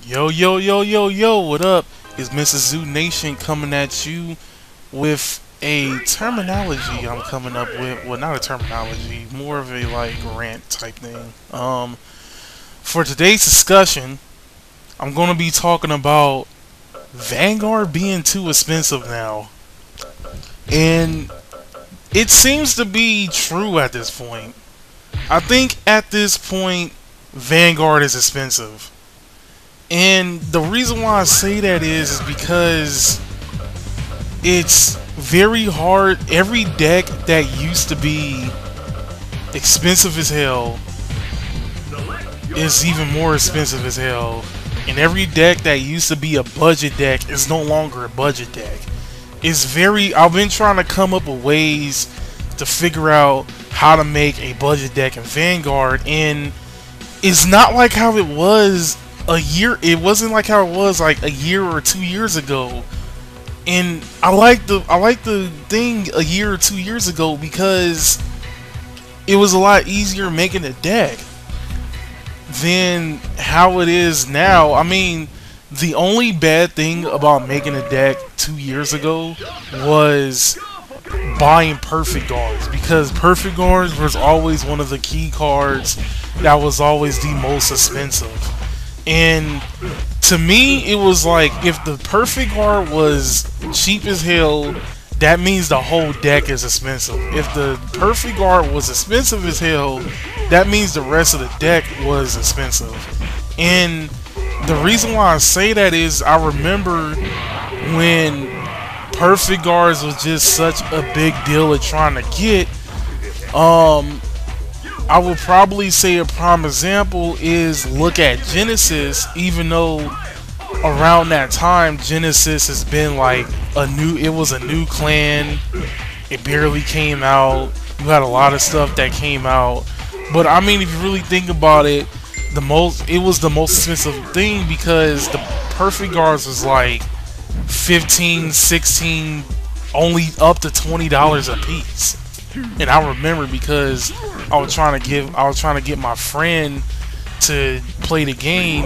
Yo, yo, yo, yo, yo, what up? It's Mrs. Zoo Nation coming at you with a terminology I'm coming up with. Well, not a terminology, more of a like rant type thing. For today's discussion, I'm going to be talking about Vanguard being too expensive now. And it seems to be true at this point. I think at this point, Vanguard is expensive. And the reason why I say that is because it's very hard. Every deck that used to be expensive as hell is even more expensive as hell. And every deck that used to be a budget deck is no longer a budget deck. I've been trying to come up with ways to figure out how to make a budget deck in Vanguard, and it's not like how it was it wasn't like how it was like a year or 2 years ago. And I like the thing a year or 2 years ago because it was a lot easier making a deck than how it is now. I mean, the only bad thing about making a deck 2 years ago was buying perfect guards, because perfect guards was always one of the key cards that was always the most expensive. And to me, it was like, if the perfect guard was cheap as hell, that means the whole deck is expensive. If the perfect guard was expensive as hell, that means the rest of the deck was expensive. And the reason why I say that is I remember when perfect guards was just such a big deal of trying to get. I would probably say a prime example is look at Genesis. Even though around that time Genesis has been like it was a new clan, it barely came out, you had a lot of stuff that came out, but I mean, if you really think about it, it was the most expensive thing because the perfect guards was like 15, 16, only up to $20 a piece. And I remember because I was trying to get my friend to play the game,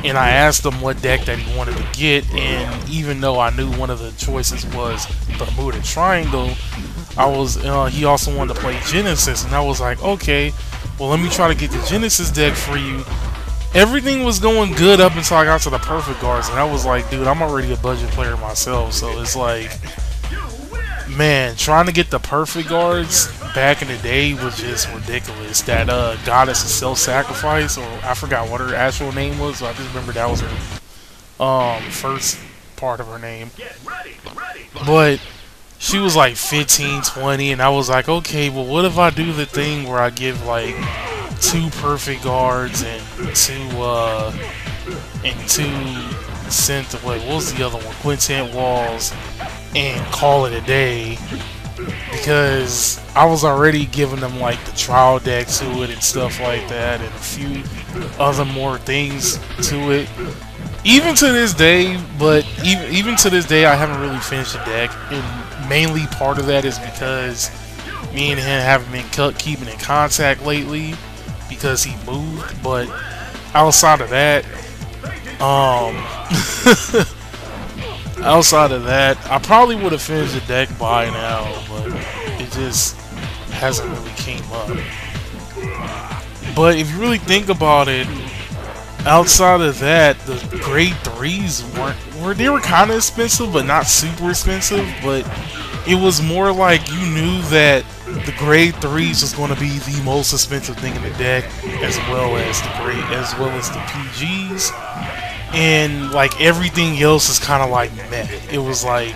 and I asked him what deck that he wanted to get, and even though I knew one of the choices was Bermuda Triangle, he also wanted to play Genesis, and I was like, okay, well, let me try to get the Genesis deck for you. Everything was going good up until I got to the perfect guards, and I was like, dude, I'm already a budget player myself, so it's like, man, trying to get the perfect guards back in the day was just ridiculous. That goddess of self-sacrifice, or I forgot what her actual name was, so I just remember that was her first part of her name. But she was like 15, 20, and I was like, okay, well, what if I do the thing where I give like 2 perfect guards and two what was the other one? Quintet walls, and call it a day, because I was already giving them like the trial deck to it and stuff like that, and a few other more things to it. Even to this day, even to this day, I haven't really finished the deck, and mainly part of that is because me and him haven't been keeping in contact lately because he moved. But outside of that, outside of that, I probably would have finished the deck by now, but it just hasn't really came up. But if you really think about it, outside of that, the grade 3s they were kind of expensive, but not super expensive. But it was more like you knew that the grade 3s was going to be the most expensive thing in the deck, as well as the PGs. And like everything else is kind of like meh. It was like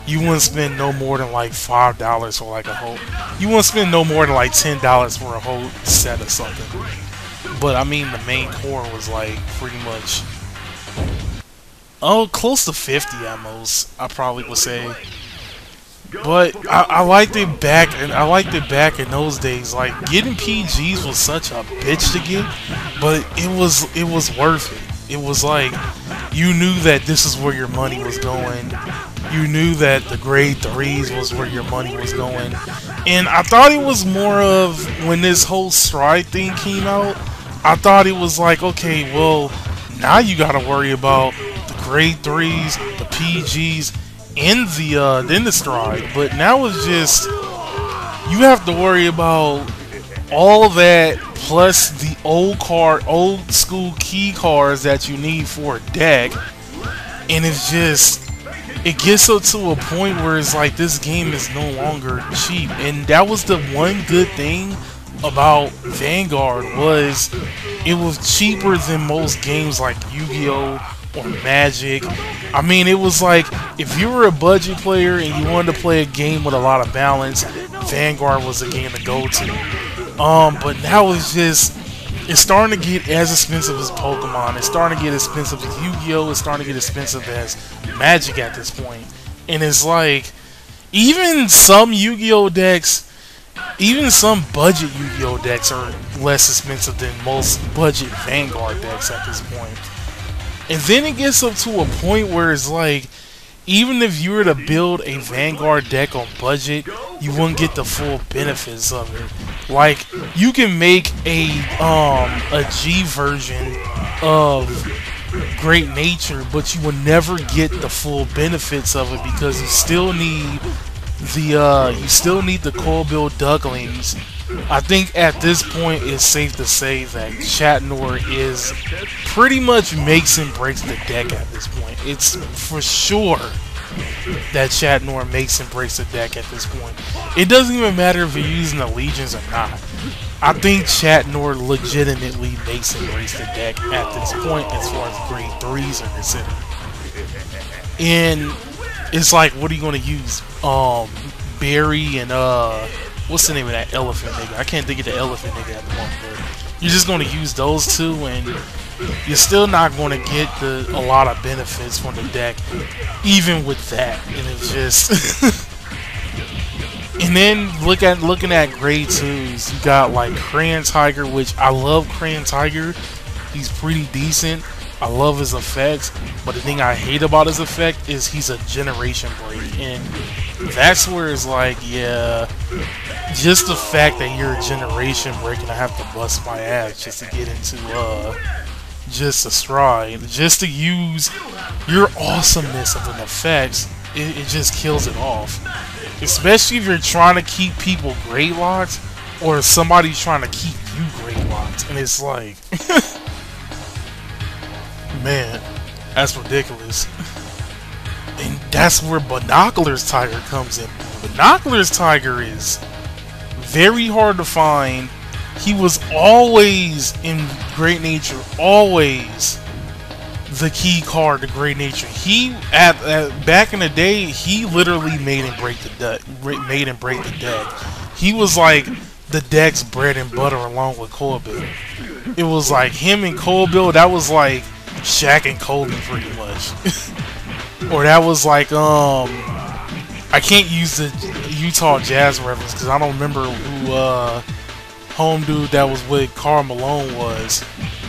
you wouldn't spend no more than like $5 for like a whole. You wouldn't spend no more than like $10 for a whole set or something. But I mean, the main core was like pretty much close to 50 at most, I probably would say. But I liked it back, and I liked it back in those days. Like getting PGs was such a bitch to get, but it was worth it. It was like, you knew that this is where your money was going. You knew that the grade 3s was where your money was going. And I thought it was more of, when this whole stride thing came out, I thought it was like, okay, well, Now you got to worry about the grade 3s, the PGs, and the stride. But now it's just, you have to worry about all that plus the old school key cards that you need for a deck. And it's just, it gets up to a point where it's like this game is no longer cheap. And that was the one good thing about Vanguard, was it was cheaper than most games like Yu-Gi-Oh! Or Magic. I mean, it was like, if you were a budget player and you wanted to play a game with a lot of balance, Vanguard was the game to go to. But now it's just, it's starting to get as expensive as Pokemon. It's starting to get expensive as Yu-Gi-Oh! It's starting to get expensive as Magic at this point. And it's like, even some Yu-Gi-Oh! Decks, even some budget Yu-Gi-Oh! Decks are less expensive than most budget Vanguard decks at this point. And then it gets up to a point where it's like, even if you were to build a Vanguard deck on budget, you wouldn't get the full benefits of it. Like, you can make a G version of Great Nature, but you will never get the full benefits of it because you still need the Coil Ducklings. I think at this point it's safe to say that Chatnor is pretty much makes and breaks the deck at this point. It's for sure that Chatnor makes and breaks the deck at this point. It doesn't even matter if you're using the Legions or not. I think Chatnor legitimately makes and breaks the deck at this point as far as grade 3s are considered. And it's like, what are you going to use? Barry and what's the name of that elephant nigga? I can't think of the elephant nigga at the moment, but you're just going to use those two, and you're still not going to get a lot of benefits from the deck, even with that. And it's just, and then looking at grade 2s, you got like Crayon Tiger, which I love Crayon Tiger. He's pretty decent. I love his effects, but the thing I hate about his effect is he's a generation break, and that's where it's like, yeah, just the fact that you're a generation break and I have to bust my ass just to get into just a stride, just to use your awesomeness of an effects, it just kills it off. Especially if you're trying to keep people grade locked, or somebody's trying to keep you grade locked, and it's like, man, that's ridiculous. And that's where Binoculars Tiger comes in. Binoculars Tiger is very hard to find. He was always in Great Nature, always the key card to Great Nature. He back in the day, he literally made and break the deck. He was like the deck's bread and butter along with Coilbill. It was like him and Coilbill. That was like Shaq and Kobe pretty much. Or that was like, I can't use the Utah Jazz reference because I don't remember who home dude that was with Karl Malone was.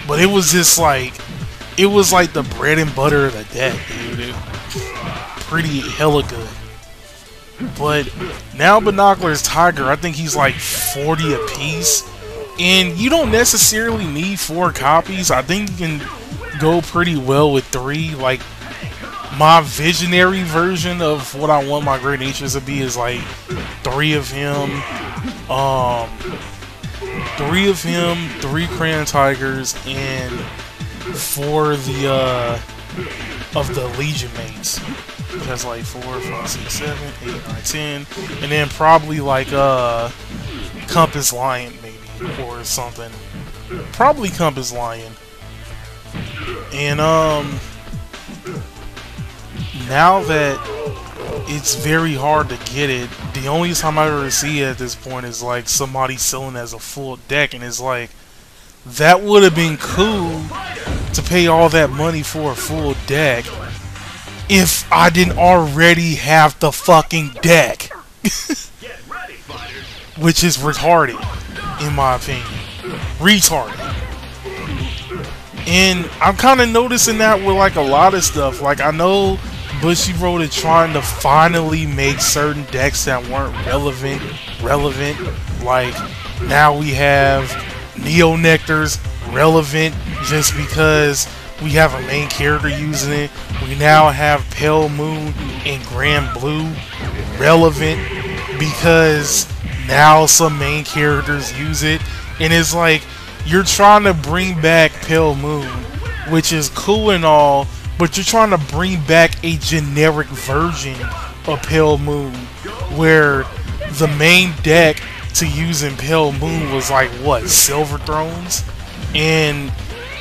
But it was just like, it was like the bread and butter of the deck, dude. Pretty hella good. But now Binoculars Tiger, I think he's like 40 a piece. And you don't necessarily need 4 copies. I think you can go pretty well with 3. Like, my visionary version of what I want my Great Natures to be is like 3 of him, 3 Crayon Tigers, and 4 of the Legion mates. That's like 4, 5, 6, 7, 8, 9, 10, and then probably like Compass Lion maybe or something. Probably Compass Lion. And now that it's very hard to get it, the only time I ever see it at this point is like somebody selling as a full deck, and it's like, that would have been cool to pay all that money for a full deck if I didn't already have the fucking deck. Which is retarded, in my opinion. Retarded. And I'm kind of noticing that with like a lot of stuff. Like, I know Bushiroad is trying to finally make certain decks that weren't relevant. Like, now we have Neo Nectars relevant just because We have a main character using it. We now have Pale Moon and Grand Blue relevant because now some main characters use it. And it's like, you're trying to bring back Pale Moon, which is cool and all, but you're trying to bring back a generic version of Pale Moon, where the main deck to use in Pale Moon was like, what, Silver Thrones? And,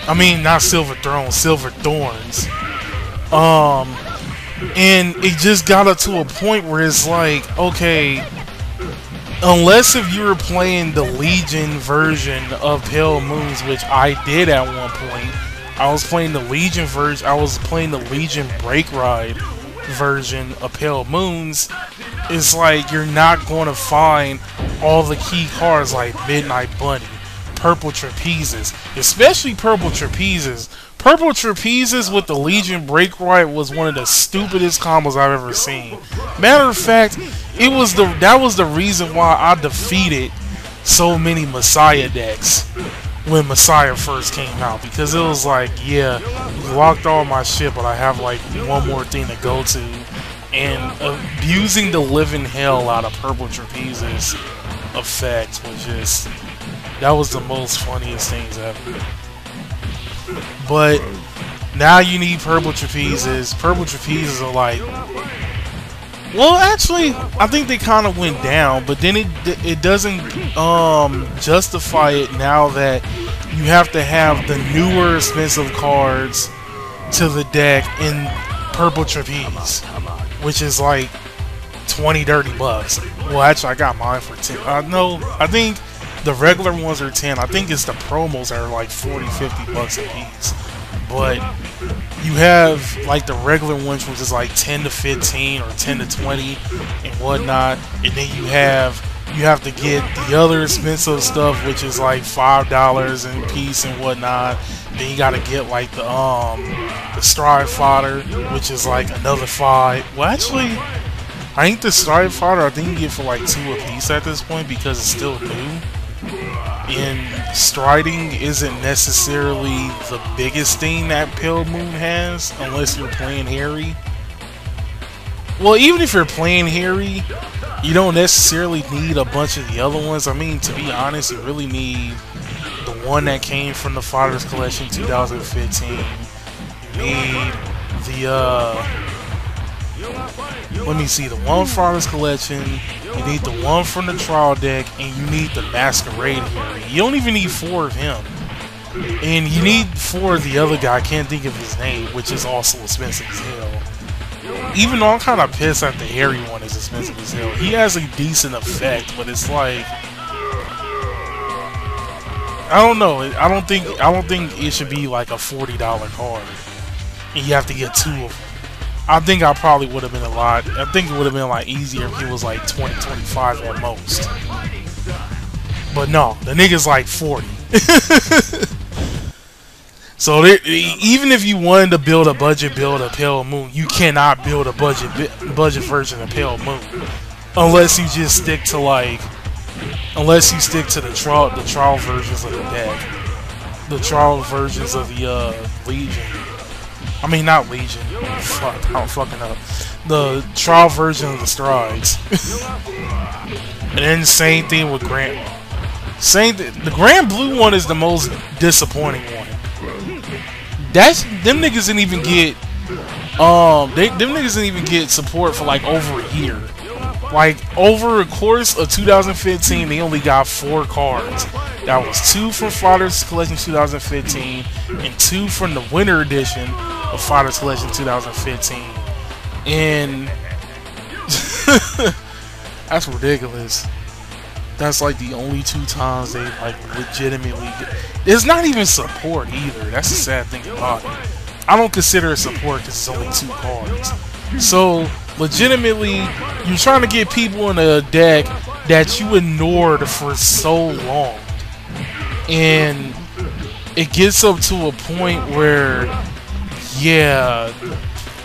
I mean, not Silver Thrones, Silver Thorns. And it just got up to a point where it's like, okay, unless if you were playing the Legion version of Pale Moons, which I did at one point. I was playing the Legion version. I was playing the Legion Break Ride version of Pale Moons. It's like you're not going to find all the key cards like Midnight Bunny, Purple Trapezes, especially Purple Trapezes. Purple Trapezes with the Legion Break Ride was one of the stupidest combos I've ever seen. Matter of fact, that was the reason why I defeated so many Messiah decks when Messiah first came out, because it was like, yeah, you locked all my shit, but I have like one more thing to go to, and abusing the living hell out of Purple Trapezes effect was just, that was the most funniest things ever. But now you need Purple Trapezes. Purple Trapezes are like, well, actually, I think they kind of went down, but then it doesn't justify it now that you have to have the newer expensive cards to the deck in Purple Trapeze, which is like 20, 30 bucks. Well, actually, I got mine for 10. No, I think the regular ones are 10. I think it's the promos that are like 40, 50 bucks a piece. But you have like the regular ones, which is like 10 to 15 or 10 to 20 and whatnot, and then you have to get the other expensive stuff, which is like $5 a piece and whatnot. Then you gotta get like the Stride Fodder, which is like another $5. Well, actually, I think the Stride Fodder, I think you get for like $2 a piece at this point because it's still new. And striding isn't necessarily the biggest thing that Pale Moon has, unless you're playing Harry. Well, even if you're playing Harry, you don't necessarily need a bunch of the other ones. I mean, to be honest, you really need the one that came from the Fighters Collection 2015. You need let me see, the one Fighters Collection, you need the one from the trial deck, and you need the Masquerade Harry. You don't even need 4 of him. And you need 4 of the other guy, I can't think of his name, which is also expensive as hell. Even though I'm kind of pissed that the Harry one is expensive as hell. He has a decent effect, but it's like, I don't know. I don't think it should be like a $40 card, and you have to get 2 of them. I think I probably would have been a lot. I think it would have been a lot easier if it was like 20, 25 at most. But no, the nigga's like 40. So even if you wanted to build a budget build of Pale Moon, you cannot build a budget version of Pale Moon unless you just stick to like, the trial versions of the deck, the trial versions of the Legion. I mean, not Legion. Fuck, I'm fucking up. The trial version of the Strides. And then same thing with Grand. The Grand Blue one is the most disappointing one. Them niggas didn't even get them niggas didn't even get support for like over a year. Like over a course of 2015, they only got 4 cards. That was 2 from Fighters Collection 2015 and 2 from the Winter Edition of Fighters Collection 2015. And that's ridiculous. That's like the only 2 times they like legitimately it's not even support either. That's the sad thing about it. I don't consider it support because it's only 2 cards. So legitimately, you're trying to get people in a deck that you ignored for so long, and it gets up to a point where, yeah,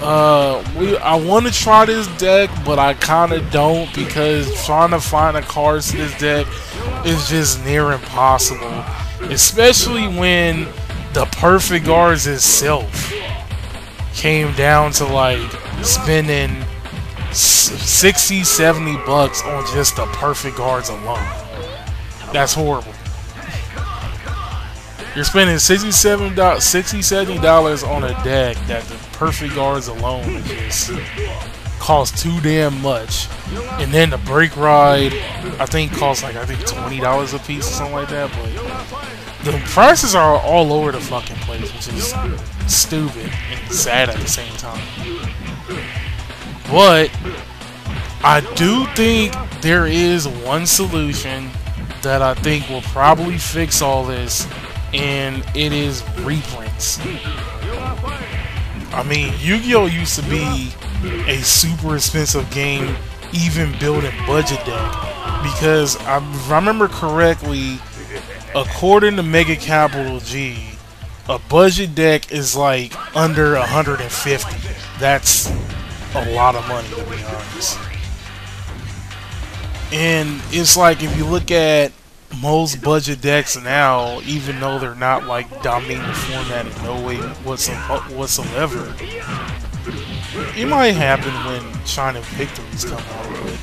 I want to try this deck, but I kind of don't, because trying to find the cards to this deck is just near impossible. Especially when the perfect guards itself came down to like spending 60, 70 bucks on just the perfect guards alone. That's horrible. You're spending $60, $70 on a deck that the perfect guards alone just cost too damn much. And then the brake ride, I think costs like $20 a piece or something like that. But the prices are all over the fucking place, which is stupid and sad at the same time. But I do think there is one solution that I think will probably fix all this, and it is reprints. I mean, Yu-Gi-Oh! Used to be a super expensive game, even building budget deck, because if I remember correctly, according to Mega Capital G, a budget deck is like under 150. That's a lot of money, to be honest. And it's like, if you look at most budget decks now, even though they're not like dominating the format in no way whatsoever, it might happen when Shining Victories come out with.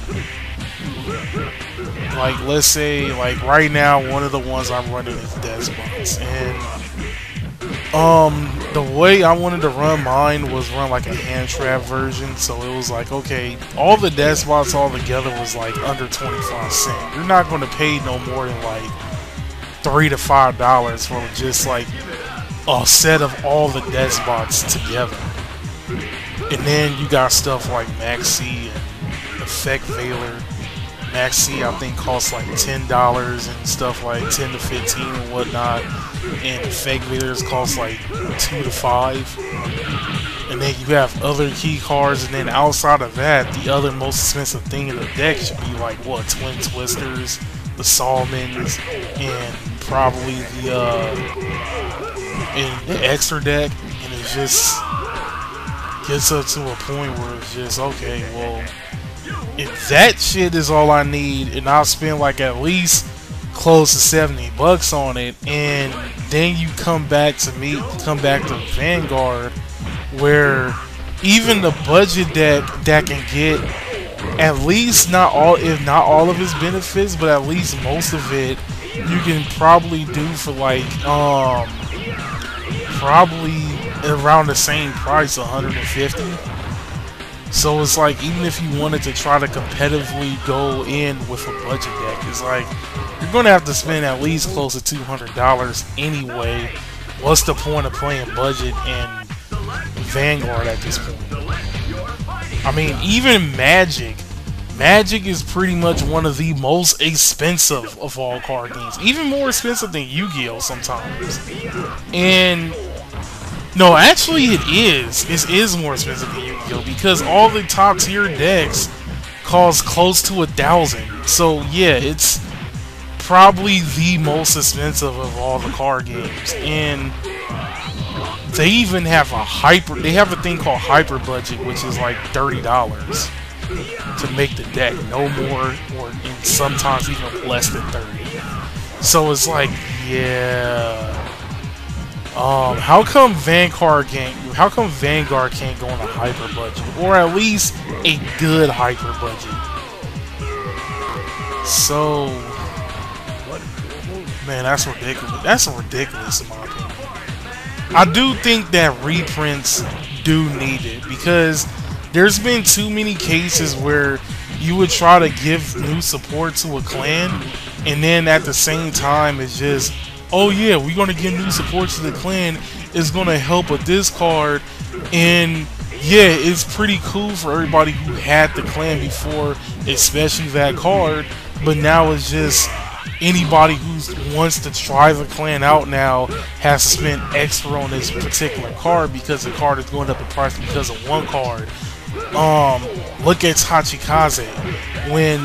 Like, let's say, like right now, one of the ones I'm running is Despots, and the way I wanted to run mine was run like a hand trap version, so it was like, okay, all the Despots all together was like under 25 cents. You're not going to pay no more than like $3 to $5 for just like a set of all the Despots together. And then you got stuff like Maxi and Effect Veiler. Maxi, I think, costs like $10 and stuff like 10 to 15 and whatnot. And Effect Veilers cost like 2 to 5. And then you have other key cards, and then outside of that, the other most expensive thing in the deck should be like, what, Twin Twisters, the Salmons, and probably the extra deck. And it just gets up to a point where it's just, okay, well, if that shit is all I need, and I'll spend like at least close to 70 bucks on it, and then you come back to Vanguard, where even the budget deck that can get at least not all, if not all of its benefits, but at least most of it, you can probably do for like probably around the same price, 150. So it's like, even if you wanted to try to competitively go in with a budget deck, it's like you're gonna have to spend at least close to $200 anyway. What's the point of playing budget and Vanguard at this point? I mean, even Magic is pretty much one of the most expensive of all card games, even more expensive than Yu-Gi-Oh! Sometimes. And no, actually it is. It is more expensive than Yu-Gi-Oh! Because all the top tier decks cost close to 1,000. So yeah, it's probably the most expensive of all the card games. And they even have they have a thing called hyper budget, which is like $30 to make the deck, no more, and sometimes even less than 30. So it's like, yeah. How come Vanguard can't go on a hyper budget, or at least a good hyper budget? So, man, that's ridiculous. That's ridiculous in my opinion. I do think that reprints do need it, because there's been too many cases where you would try to give new support to a clan, and then at the same time it's just, oh yeah, we're gonna give new support to the clan, it's gonna help with this card, and yeah, it's pretty cool for everybody who had the clan before, especially that card, but now it's just anybody who wants to try the clan out now has to spend extra on this particular card because the card is going up in price because of one card. Look at Tachikaze. When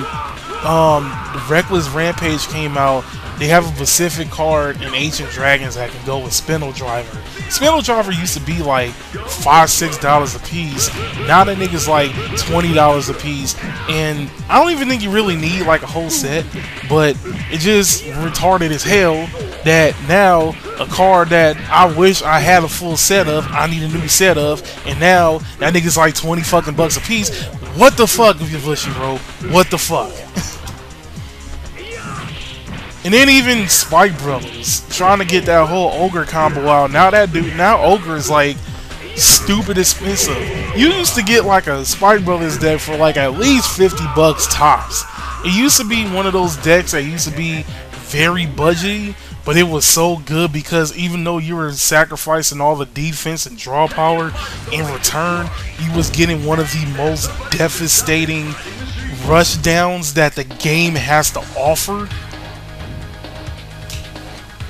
Reckless Rampage came out, they have a specific card in Ancient Dragons that can go with Spindle Driver. Spindle Driver used to be like $5, $6 a piece. Now that nigga's like $20 a piece, and I don't even think you really need like a whole set, but it just retarded as hell that now A card that I wish I had a full set of, I need a new set of, and now that nigga's like 20 fucking bucks a piece. What the fuck, Bushiroad? What the fuck? And then even Spike Brothers trying to get that whole Ogre combo out. Now that dude, now Ogre is like stupid expensive. You used to get like a Spike Brothers deck for like at least 50 bucks tops. It used to be one of those decks that used to be very budgety, but it was so good because even though you were sacrificing all the defense and draw power, in return, you was getting one of the most devastating rush downs that the game has to offer.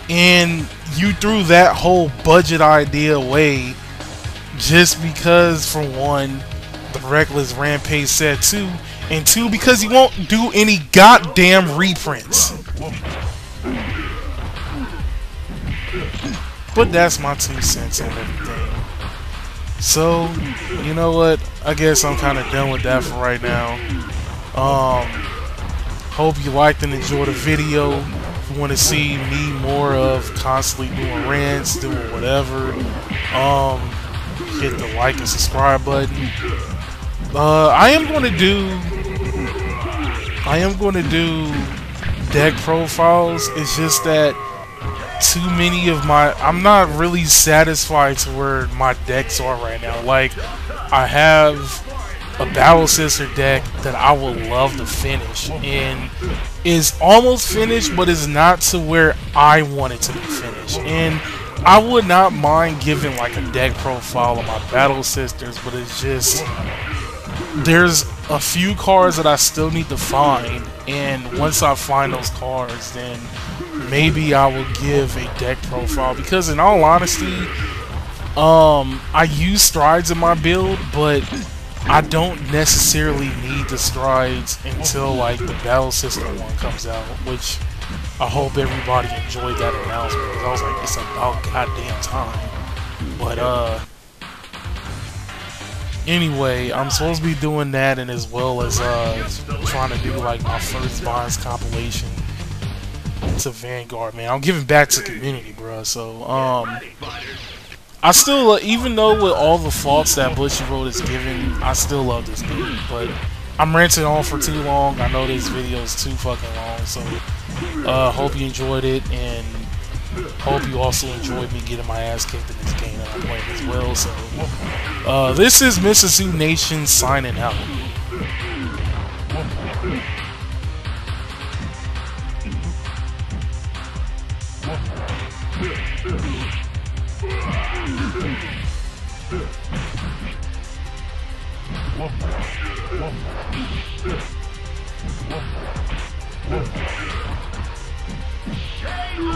And you threw that whole budget idea away just because, for one, the Reckless Rampage set 2, and 2, because you won't do any goddamn reprints. But that's my 2 cents on everything. So, you know what? I guess I'm kind of done with that for right now. Hope you liked and enjoyed the video. If you want to see me more of constantly doing rants, doing whatever, hit the like and subscribe button. I am going to do deck profiles. It's just that too many of I'm not really satisfied to where my decks are right now. Like, I have a Battle Sister deck that I would love to finish, and is almost finished, but is not to where I want it to be finished. And I would not mind giving like a deck profile of my Battle Sisters, but it's just, there's a few cards that I still need to find, and once I find those cards, then maybe I will give a deck profile. Because in all honesty, I use strides in my build, but I don't necessarily need the strides until like the Battle Sister one comes out, which I hope everybody enjoyed that announcement, because I was like, it's about goddamn time. But anyway, I'm supposed to be doing that, and as well as trying to do like my first Bonds compilation to Vanguard. Man, I'm giving back to the community, bro. So I still, even though with all the faults that Bushiroad is giving, I still love this dude. But I'm ranting on for too long. I know this video is too fucking long. So hope you enjoyed it, and hope you also enjoyed me getting my ass kicked in this game that I'm playing as well. So this is Mississippi Nation signing out. Shame!